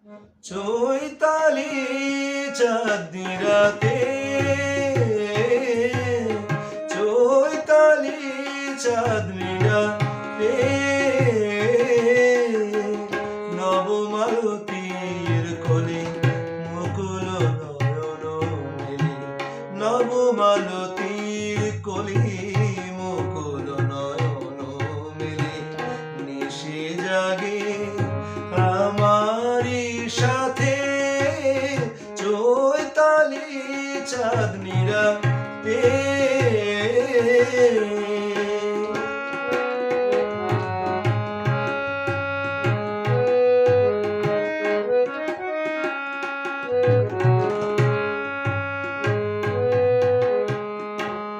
চৈতালি চাঁদনি রাতে, চৈতালি চাঁদনি রাতে, নবমালতীর কোলে মুকুল নয়ন মেলে, নবমালতীর কোলে মুকুল নয়ন মেলে, নিশে জাগে আমারি সাথে, চৈতালি চাঁদনি রাতে।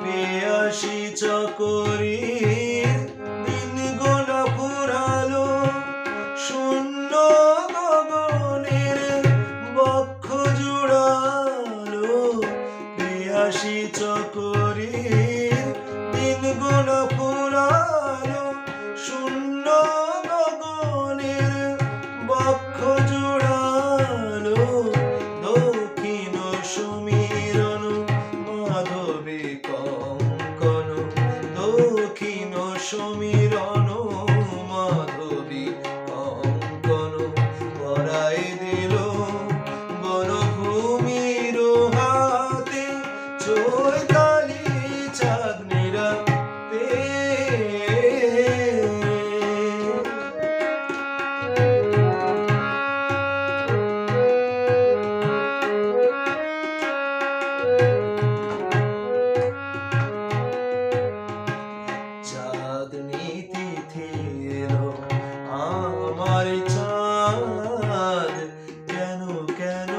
পেয়াসী চকরীর দিন গোনা ফুরালো, শূন্য গগনের বক্ষ জুড়ালো। পেয়াসী চকরীর দিন গোনা ফুরালো, শূন্য গগনের বক্ষ জুড়ালো। দক্ষিণ সমীরণ মাধবী কঙ্কন, দক্ষিণ সমীরণ মাধবী কঙ্কন, পরায় দিল বনভূমির হাতে, চৈতালি চাঁদনি রাতে। চাঁদনি তিথি এলো আমার চাঁদ, কেন কেন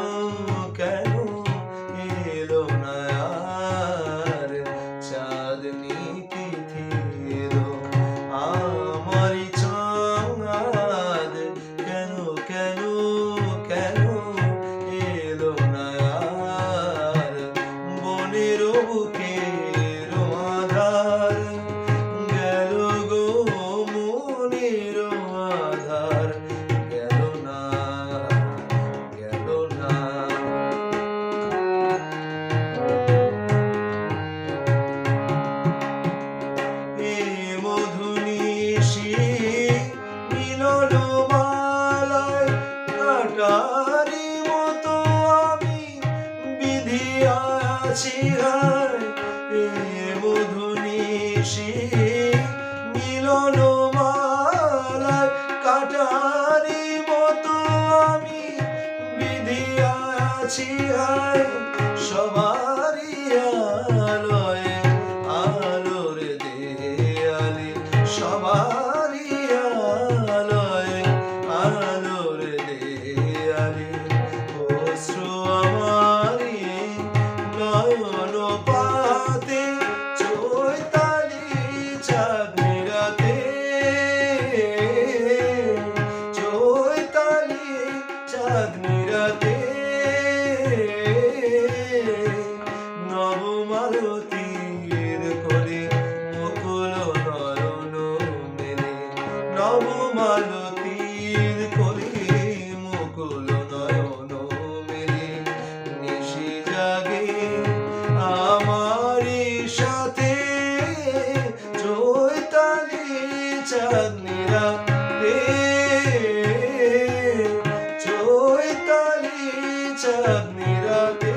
কেন এলো না আর। চাঁদনি তিথি এলো আমার চাঁদ, কেন কেন কেন এলো না আর। বনের বুকের আধার গেল গো, মনের আধার গেল না, গেল না। এ মধুনিশি মিলন মালায় কাটারি মতো আমি বিধিয়া আছি হায়। এ মধুনিশি মিলন মালায় কাটারি মতো আমি বিধিয়া আছি হায়। সবারই আলোয় আলোর দেয়ালে, সবারই আলোয় আলোর দেয়ালে, অশ্রু আমারি নয়ন পাতে, চৈতালি চাঁদনি রাতে, চৈতালি চাঁদনি রাতে। নবমালতীর কোলে মুকুল নয়ন মেলে, নবমালতীর কোলে মুকুল নয়ন মেলে, নিশি জাগে আমারি সাথে, চৈতালি চাঁদনি রাতে, চৈতালি চাঁদনি রাতে।